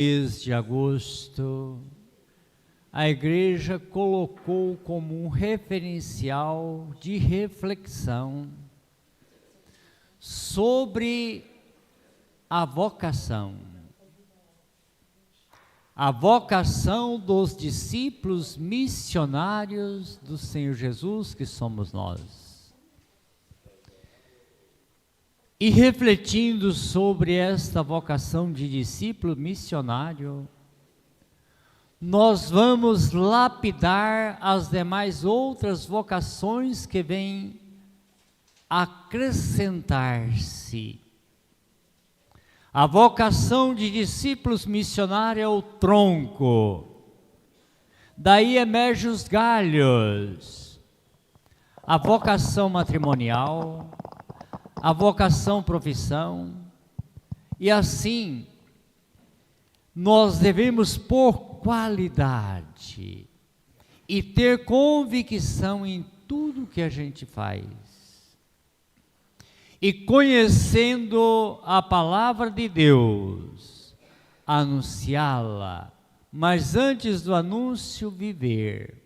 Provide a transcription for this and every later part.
mês de agosto, a igreja colocou como um referencial de reflexão sobre a vocação dos discípulos missionários do Senhor Jesus, que somos nós. E refletindo sobre esta vocação de discípulo missionário, nós vamos lapidar as demais outras vocações que vêm acrescentar-se. A vocação de discípulos missionários é o tronco, daí emergem os galhos. A vocação matrimonial, a vocação profissão, e assim nós devemos pôr qualidade e ter convicção em tudo que a gente faz. E conhecendo a palavra de Deus, anunciá-la, mas antes do anúncio, viver.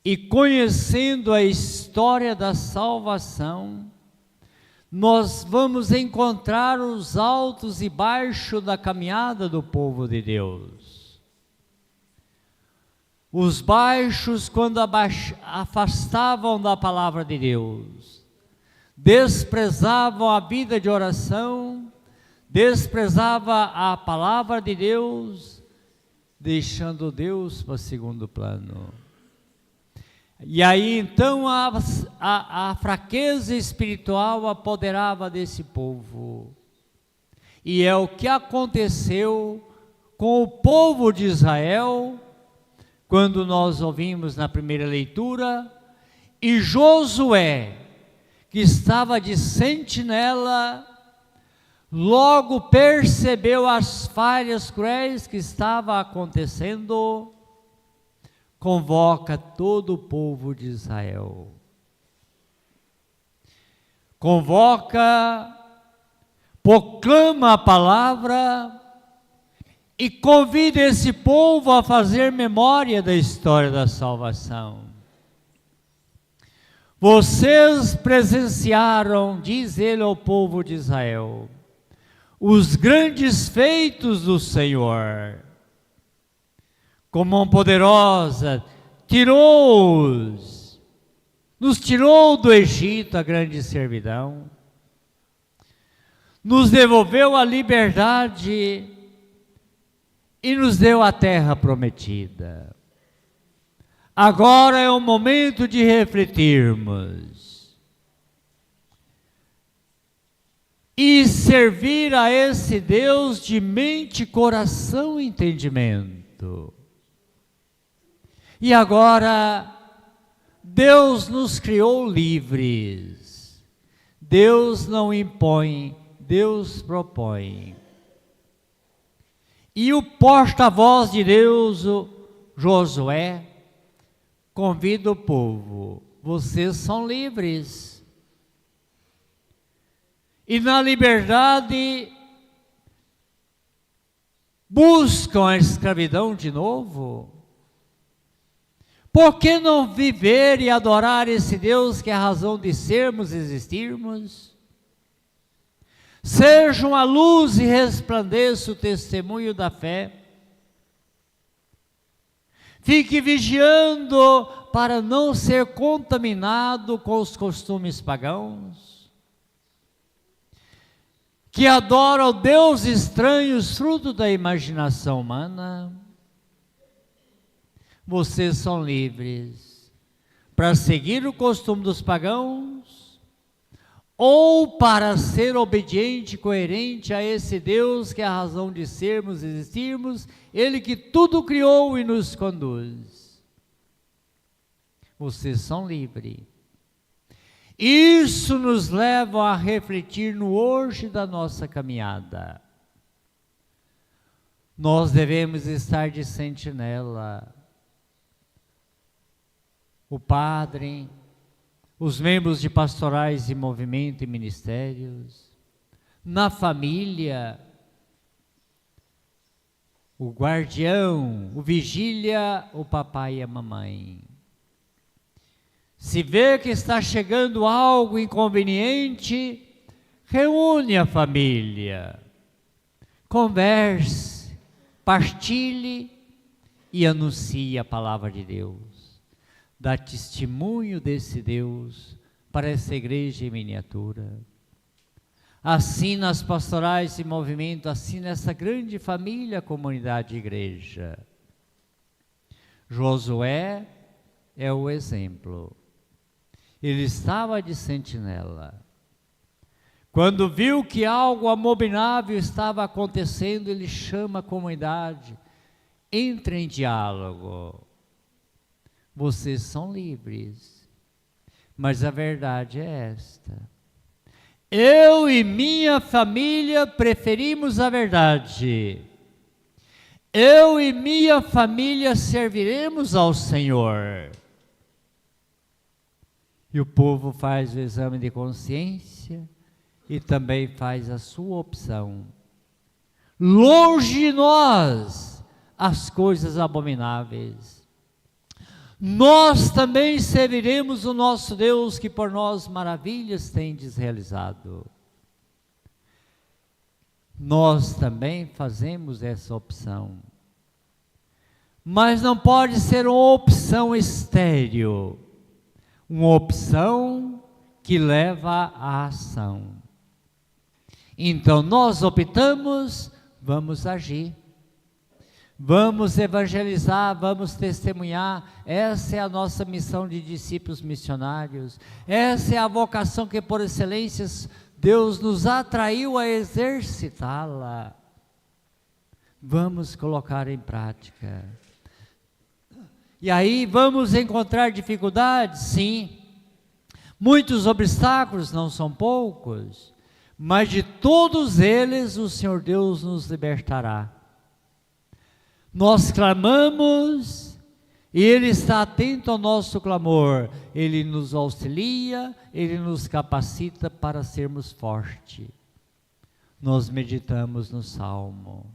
E conhecendo a história da salvação, nós vamos encontrar os altos e baixos da caminhada do povo de Deus. Os baixos quando afastavam da palavra de Deus, desprezavam a vida de oração, desprezavam a palavra de Deus, deixando Deus para segundo plano. E aí então a fraqueza espiritual apoderava desse povo. E é o que aconteceu com o povo de Israel, quando nós ouvimos na primeira leitura, e Josué, que estava de sentinela, logo percebeu as falhas cruéis que estavam acontecendo, convoca todo o povo de Israel. Convoca, proclama a palavra e convida esse povo a fazer memória da história da salvação. Vocês presenciaram, diz ele ao povo de Israel, os grandes feitos do Senhor. Com mão poderosa, nos tirou do Egito a grande servidão, nos devolveu a liberdade e nos deu a terra prometida. Agora é o momento de refletirmos e servir a esse Deus de mente, coração e entendimento. E agora, Deus nos criou livres. Deus não impõe, Deus propõe. E o porta-voz de Deus, o Josué, convida o povo: vocês são livres. E na liberdade, buscam a escravidão de novo. Por que não viver e adorar esse Deus que é a razão de sermos e existirmos? Sejam a luz e resplandeça o testemunho da fé. Fique vigiando para não ser contaminado com os costumes pagãos, que adoram Deus estranhos, fruto da imaginação humana. Vocês são livres para seguir o costume dos pagãos ou para ser obediente e coerente a esse Deus que é a razão de sermos e existirmos, Ele que tudo criou e nos conduz. Vocês são livres. Isso nos leva a refletir no hoje da nossa caminhada. Nós devemos estar de sentinela. O padre, os membros de pastorais de movimento e ministérios, na família, o guardião, o vigília, o papai e a mamãe. Se vê que está chegando algo inconveniente, reúne a família, converse, partilhe e anuncie a palavra de Deus. Dá testemunho desse Deus para essa igreja em miniatura. Assim nas pastorais e movimento, assim nessa grande família, comunidade igreja. Josué é o exemplo. Ele estava de sentinela. Quando viu que algo abominável estava acontecendo, ele chama a comunidade, entra em diálogo. Vocês são livres, mas a verdade é esta. Eu e minha família preferimos a verdade. Eu e minha família serviremos ao Senhor. E o povo faz o exame de consciência e também faz a sua opção. Longe de nós as coisas abomináveis. Nós também serviremos o nosso Deus, que por nós maravilhas tendes realizado. Nós também fazemos essa opção. Mas não pode ser uma opção estéril, uma opção que leva à ação. Então nós optamos, vamos agir. Vamos evangelizar, vamos testemunhar. Essa é a nossa missão de discípulos missionários. Essa é a vocação que por excelência Deus nos atraiu a exercitá-la. Vamos colocar em prática. E aí vamos encontrar dificuldades? Sim. Muitos obstáculos, não são poucos. Mas de todos eles o Senhor Deus nos libertará. Nós clamamos e Ele está atento ao nosso clamor. Ele nos auxilia, Ele nos capacita para sermos fortes. Nós meditamos no Salmo.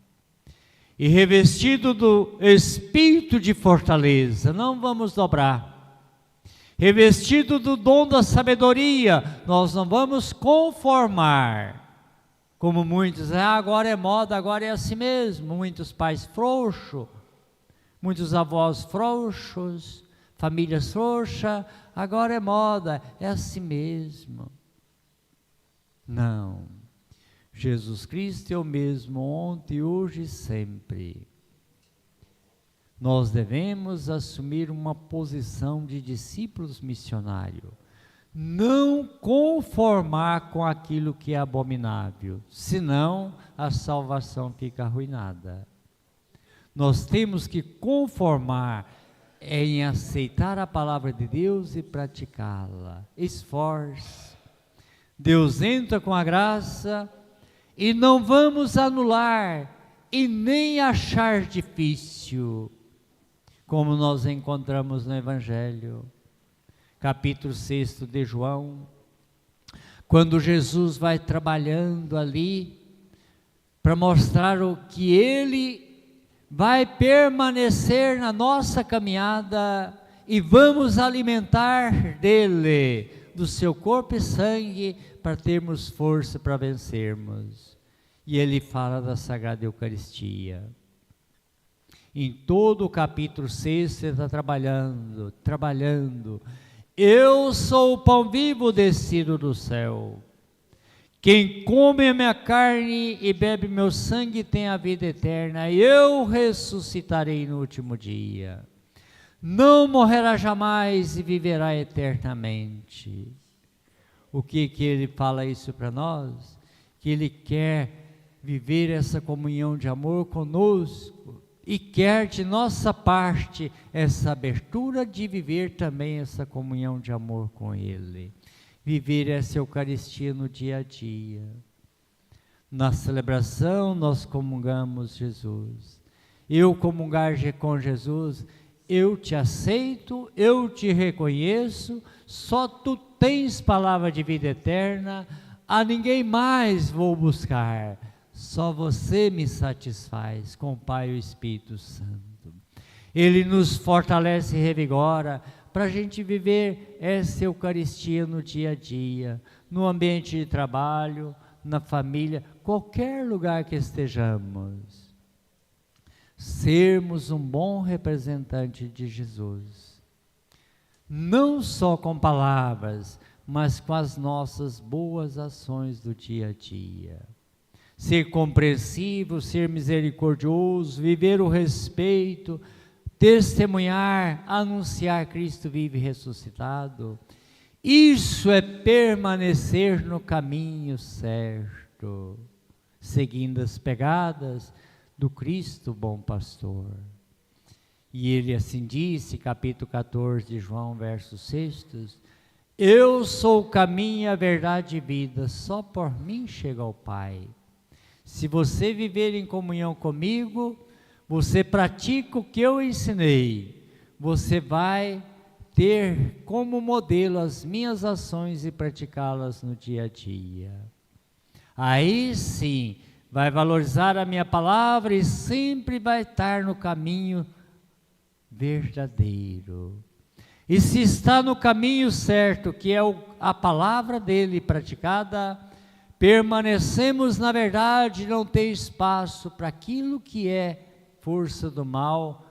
E revestido do espírito de fortaleza, não vamos dobrar. Revestido do dom da sabedoria, nós não vamos conformar. Como muitos, agora é moda, agora é assim mesmo. Muitos pais frouxos, muitos avós frouxos, famílias frouxas, agora é moda, é assim mesmo. Não, Jesus Cristo é o mesmo ontem, hoje e sempre. Nós devemos assumir uma posição de discípulos missionários. Não conformar com aquilo que é abominável, senão a salvação fica arruinada. Nós temos que conformar em aceitar a palavra de Deus e praticá-la. Esforce. Deus entra com a graça e não vamos anular e nem achar difícil, como nós encontramos no Evangelho. Capítulo 6 de João, quando Jesus vai trabalhando ali, para mostrar o que Ele vai permanecer na nossa caminhada, e vamos alimentar dele, do seu corpo e sangue, para termos força para vencermos. E Ele fala da Sagrada Eucaristia. Em todo o capítulo 6, você está trabalhando. Eu sou o pão vivo descido do céu. Quem come a minha carne e bebe meu sangue tem a vida eterna. Eu ressuscitarei no último dia. Não morrerá jamais e viverá eternamente. O que Ele fala isso para nós? Que Ele quer viver essa comunhão de amor conosco. E quer de nossa parte essa abertura de viver também essa comunhão de amor com Ele. Viver essa Eucaristia no dia a dia. Na celebração nós comungamos Jesus. Eu comungar com Jesus, eu te aceito, eu te reconheço, só tu tens palavra de vida eterna, a ninguém mais vou buscar. Só você me satisfaz com o Pai e o Espírito Santo. Ele nos fortalece e revigora para a gente viver essa Eucaristia no dia a dia, no ambiente de trabalho, na família, qualquer lugar que estejamos. Sermos um bom representante de Jesus. Não só com palavras, mas com as nossas boas ações do dia a dia. Ser compreensivo, ser misericordioso, viver o respeito, testemunhar, anunciar Cristo vivo e ressuscitado. Isso é permanecer no caminho certo, seguindo as pegadas do Cristo bom pastor. E ele assim disse, capítulo 14 de João, versos 6, eu sou o caminho, a verdade e vida, só por mim chega ao Pai. Se você viver em comunhão comigo, você pratica o que eu ensinei, você vai ter como modelo as minhas ações e praticá-las no dia a dia. Aí sim, vai valorizar a minha palavra e sempre vai estar no caminho verdadeiro. E se está no caminho certo, que é a palavra dele praticada, permanecemos na verdade, não tem espaço para aquilo que é força do mal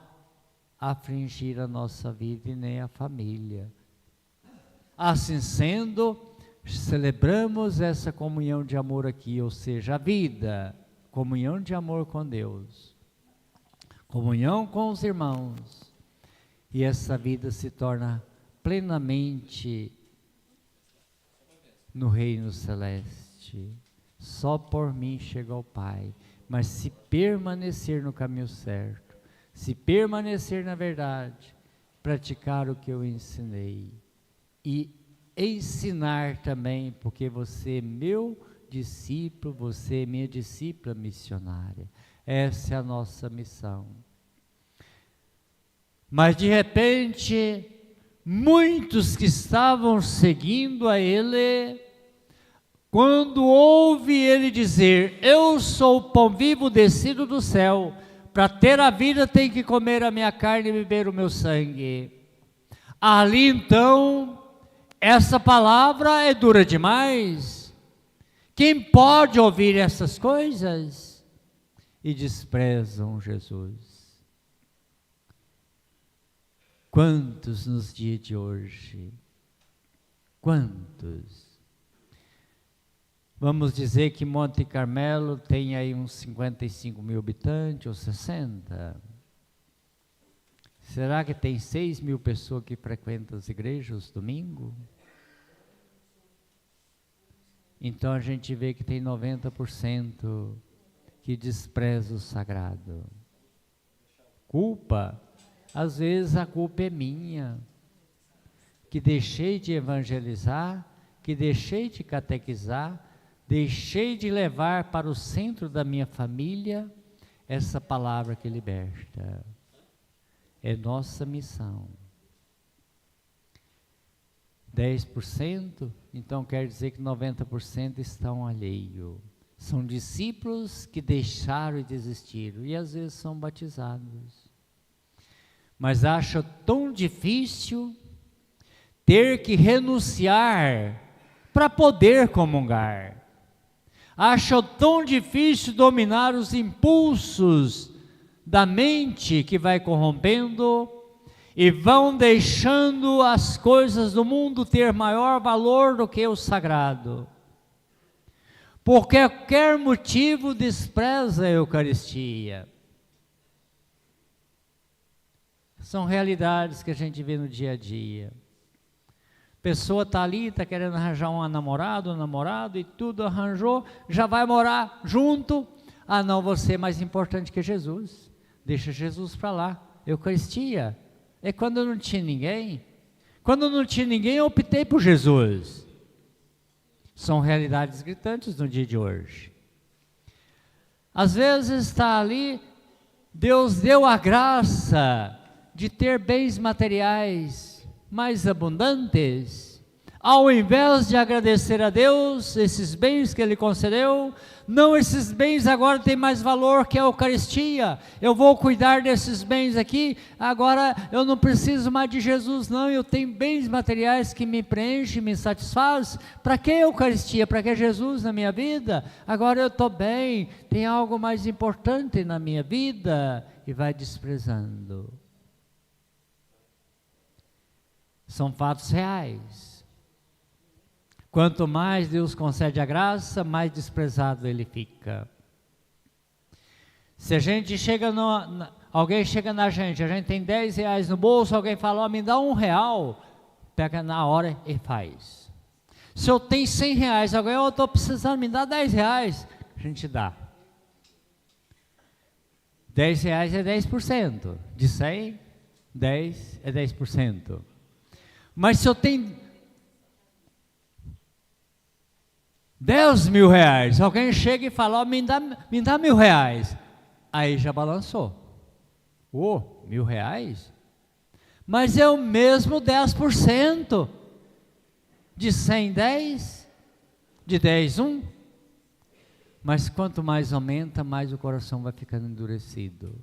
afligir a nossa vida e nem a família. Assim sendo, celebramos essa comunhão de amor aqui, ou seja, a vida, comunhão de amor com Deus, comunhão com os irmãos, e essa vida se torna plenamente no reino celeste. Só por mim chega ao Pai, mas se permanecer no caminho certo, se permanecer na verdade, praticar o que eu ensinei e ensinar também, porque você é meu discípulo, você é minha discípula missionária. Essa é a nossa missão. Mas de repente, muitos que estavam seguindo a ele, quando ouve ele dizer, eu sou o pão vivo descido do céu, para ter a vida tem que comer a minha carne e beber o meu sangue. Ali então, essa palavra é dura demais. Quem pode ouvir essas coisas? E desprezam Jesus. Quantos nos dias de hoje? Quantos? Vamos dizer que Monte Carmelo tem aí uns 55 mil habitantes, ou 60. Será que tem 6 mil pessoas que frequentam as igrejas domingo? Então a gente vê que tem 90% que despreza o sagrado. Culpa? Às vezes a culpa é minha, que deixei de evangelizar, que deixei de catequizar, deixei de levar para o centro da minha família essa palavra que liberta. É nossa missão. 10%, então quer dizer que 90% estão alheios. São discípulos que deixaram e desistiram, e às vezes são batizados. Mas acham tão difícil ter que renunciar para poder comungar. Acham tão difícil dominar os impulsos da mente que vai corrompendo e vão deixando as coisas do mundo ter maior valor do que o sagrado. Por qualquer motivo despreza a Eucaristia. São realidades que a gente vê no dia a dia. A pessoa está ali, está querendo arranjar um namorado e tudo arranjou, já vai morar junto. Ah não, você é mais importante que Jesus. Deixa Jesus para lá. Eucaristia é quando eu não tinha ninguém. Quando eu não tinha ninguém, eu optei por Jesus. São realidades gritantes no dia de hoje. Às vezes está ali, Deus deu a graça de ter bens materiais mais abundantes, ao invés de agradecer a Deus, esses bens que Ele concedeu, não, esses bens agora têm mais valor que a Eucaristia, eu vou cuidar desses bens aqui, agora eu não preciso mais de Jesus não, eu tenho bens materiais que me preenchem, me satisfazem, para que a Eucaristia, para que Jesus na minha vida? Agora eu estou bem, tem algo mais importante na minha vida, e vai desprezando. São fatos reais. Quanto mais Deus concede a graça, mais desprezado ele fica. Se a gente chega alguém chega na gente, a gente tem 10 reais no bolso, alguém fala, me dá R$1, pega na hora e faz. Se eu tenho 100 reais, alguém, eu estou precisando, me dá 10 reais, a gente dá. 10 reais é 10%, de 100, 10 é 10%. Mas se eu tenho 10 mil reais, alguém chega e fala, me dá R$1.000, aí já balançou. R$1.000? Mas é o mesmo 10%, de 100, 10, de 10, 1. Mas quanto mais aumenta, mais o coração vai ficando endurecido.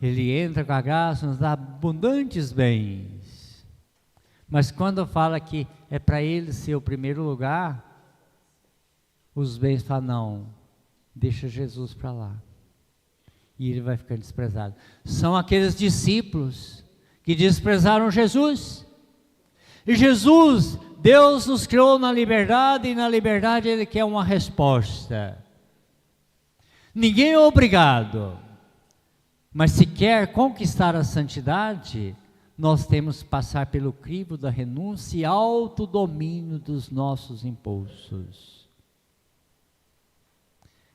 Ele entra com a graça, nos dá abundantes bens. Mas quando fala que é para ele ser o primeiro lugar, os bens falam, não, deixa Jesus para lá. E ele vai ficando desprezado. São aqueles discípulos que desprezaram Jesus. E Jesus, Deus nos criou na liberdade, e na liberdade Ele quer uma resposta. Ninguém é obrigado. Mas se quer conquistar a santidade, nós temos que passar pelo crivo da renúncia e autodomínio dos nossos impulsos.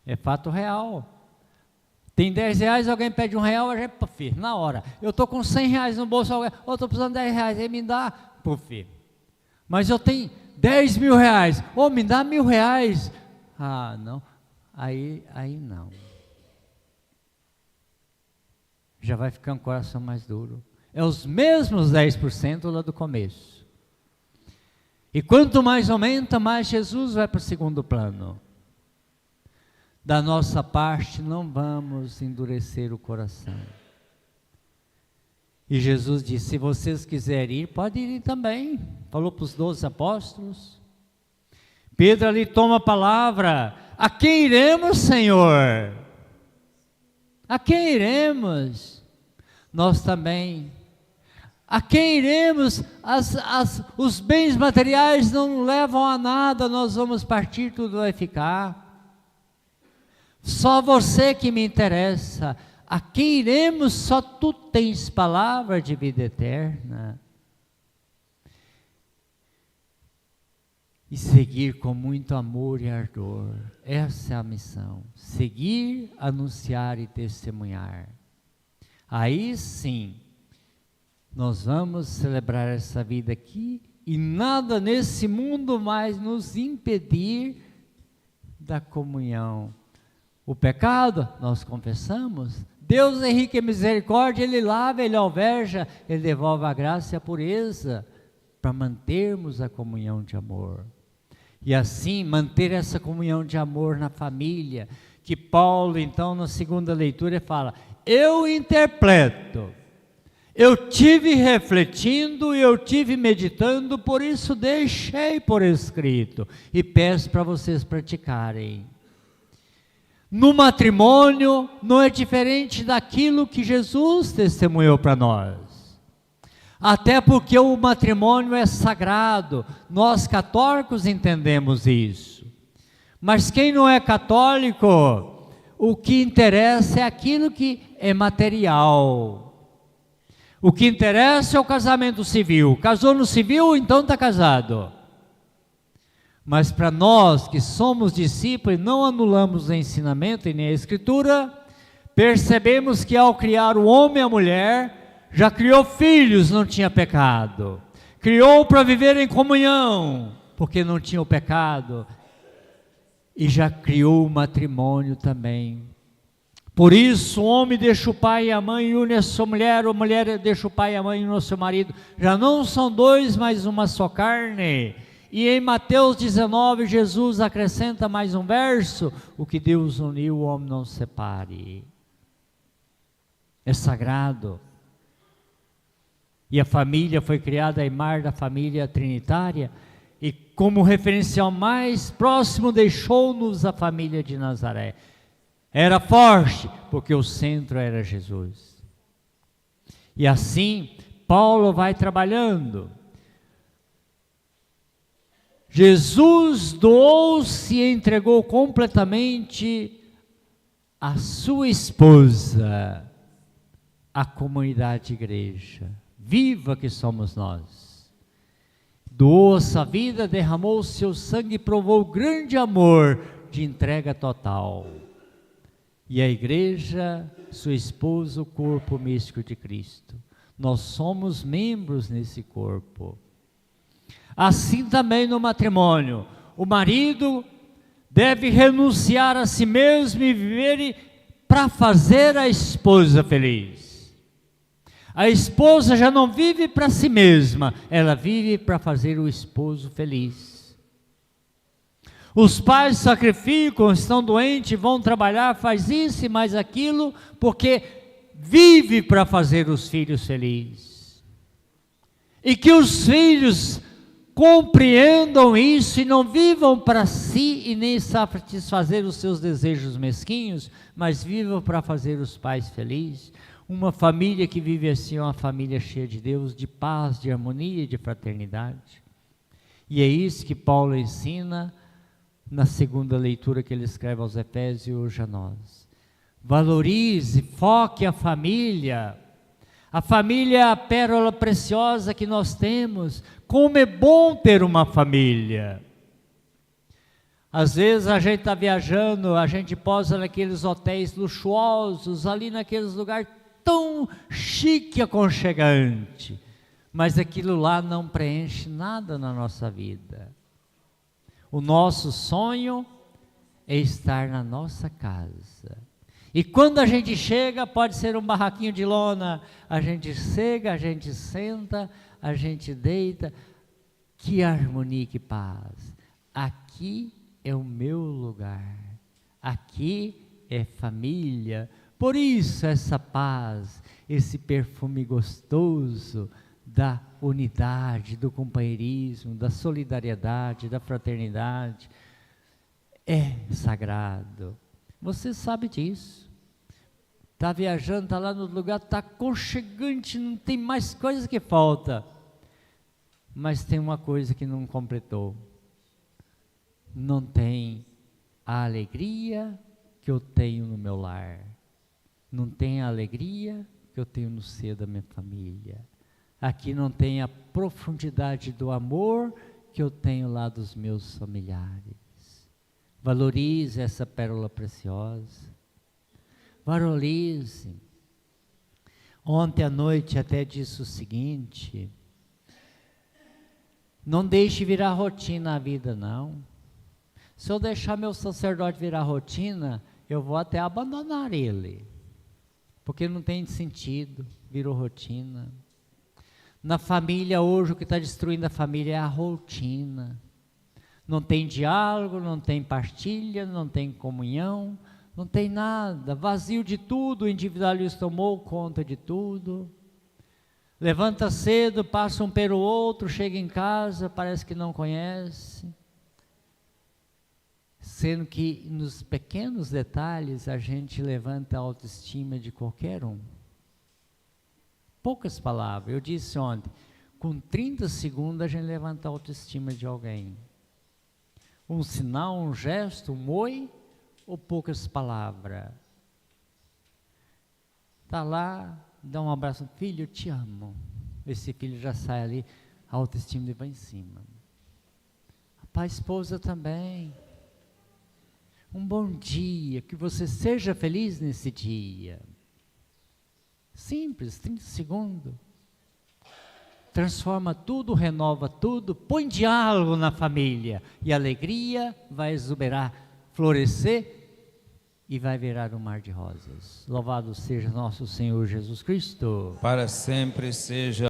É fato real. Tem 10 reais, alguém pede R$1, a gente, puf, na hora. Eu estou com 100 reais no bolso, alguém, eu estou precisando de 10 reais, aí me dá, puf. Mas eu tenho 10 mil reais, me dá R$1.000. Ah, não, aí não. Já vai ficar um coração mais duro. É os mesmos 10% lá do começo. E quanto mais aumenta, mais Jesus vai para o segundo plano. Da nossa parte, não vamos endurecer o coração. E Jesus disse, se vocês quiserem ir, pode ir também. Falou para os 12 apóstolos. Pedro ali toma a palavra. A quem iremos, Senhor? A quem iremos? Nós também. A quem iremos? Os bens materiais não levam a nada, nós vamos partir, tudo vai ficar. Só você que me interessa. A quem iremos? Só tu tens palavra de vida eterna. E seguir com muito amor e ardor. Essa é a missão. Seguir, anunciar e testemunhar. Aí sim, nós vamos celebrar essa vida aqui e nada nesse mundo mais nos impedir da comunhão. O pecado, nós confessamos. Deus é rico em misericórdia, Ele lava, Ele alveja, Ele devolve a graça e a pureza para mantermos a comunhão de amor. E assim, manter essa comunhão de amor na família, que Paulo, então, na segunda leitura, fala, eu interpreto, eu tive refletindo, eu tive meditando, por isso deixei por escrito, e peço para vocês praticarem. No matrimônio, não é diferente daquilo que Jesus testemunhou para nós. Até porque o matrimônio é sagrado, nós católicos entendemos isso. Mas quem não é católico, o que interessa é aquilo que é material. O que interessa é o casamento civil. Casou no civil, então está casado. Mas para nós que somos discípulos e não anulamos o ensinamento e nem a Escritura, percebemos que ao criar o homem e a mulher, já criou filhos, não tinha pecado. Criou para viver em comunhão, porque não tinha o pecado. E já criou o matrimônio também, Por isso, o homem deixa o pai e a mãe e une a sua mulher, a mulher deixa o pai e a mãe e une o seu marido. Já não são dois, mas uma só carne. E em Mateus 19, Jesus acrescenta mais um verso: o que Deus uniu, o homem não separe. É sagrado. E a família foi criada à imagem da família trinitária. E como referencial mais próximo deixou-nos a família de Nazaré. Era forte, porque o centro era Jesus. E assim, Paulo vai trabalhando. Jesus doou-se e entregou completamente a sua esposa, a comunidade igreja, viva que somos nós. Doou a sua vida, derramou o seu sangue e provou grande amor de entrega total. E a igreja, sua esposa, o corpo místico de Cristo. Nós somos membros nesse corpo. Assim também no matrimônio, o marido deve renunciar a si mesmo e viver para fazer a esposa feliz. A esposa já não vive para si mesma, ela vive para fazer o esposo feliz. Os pais sacrificam, estão doentes, vão trabalhar, faz isso e mais aquilo, porque vive para fazer os filhos felizes. E que os filhos compreendam isso e não vivam para si e nem satisfazer os seus desejos mesquinhos, mas vivam para fazer os pais felizes. Uma família que vive assim é uma família cheia de Deus, de paz, de harmonia e de fraternidade. E é isso que Paulo ensina na segunda leitura que ele escreve aos Efésios e hoje a nós. Valorize, foque a família. A família é a pérola preciosa que nós temos. Como é bom ter uma família. Às vezes a gente está viajando, a gente posa naqueles hotéis luxuosos, ali naqueles lugares tão chique e aconchegante. Mas aquilo lá não preenche nada na nossa vida. O nosso sonho é estar na nossa casa. E quando a gente chega, pode ser um barraquinho de lona, a gente chega, a gente senta, a gente deita. Que harmonia, que paz. Aqui é o meu lugar. Aqui é família. Por isso essa paz, esse perfume gostoso da unidade, do companheirismo, da solidariedade, da fraternidade, é sagrado. Você sabe disso. Está viajando, está lá no lugar, está aconchegante, não tem mais coisa que falta. Mas tem uma coisa que não completou. Não tem a alegria que eu tenho no meu lar. Não tem a alegria que eu tenho no seio da minha família. Aqui não tem a profundidade do amor que eu tenho lá dos meus familiares. Valorize essa pérola preciosa. Valorize. Ontem à noite até disse o seguinte: não deixe virar rotina a vida, não. Se eu deixar meu sacerdote virar rotina, eu vou até abandonar ele. Porque não tem sentido, virou rotina. Na família hoje, o que está destruindo a família é a rotina. Não tem diálogo, não tem partilha, não tem comunhão, não tem nada. Vazio de tudo, o individualismo tomou conta de tudo. Levanta cedo, passa um pelo outro, chega em casa, parece que não conhece. Sendo que nos pequenos detalhes a gente levanta a autoestima de qualquer um. Poucas palavras, eu disse ontem, com 30 segundos a gente levanta a autoestima de alguém. Um sinal, um gesto, um oi ou poucas palavras. Está lá, dá um abraço, filho, eu te amo. Esse filho já sai ali, a autoestima dele vai em cima. A esposa também. Um bom dia, que você seja feliz nesse dia. Simples, 30 segundos. Transforma tudo, renova tudo, põe diálogo na família. E a alegria vai exuberar, florescer e vai virar um mar de rosas. Louvado seja nosso Senhor Jesus Cristo. Para sempre seja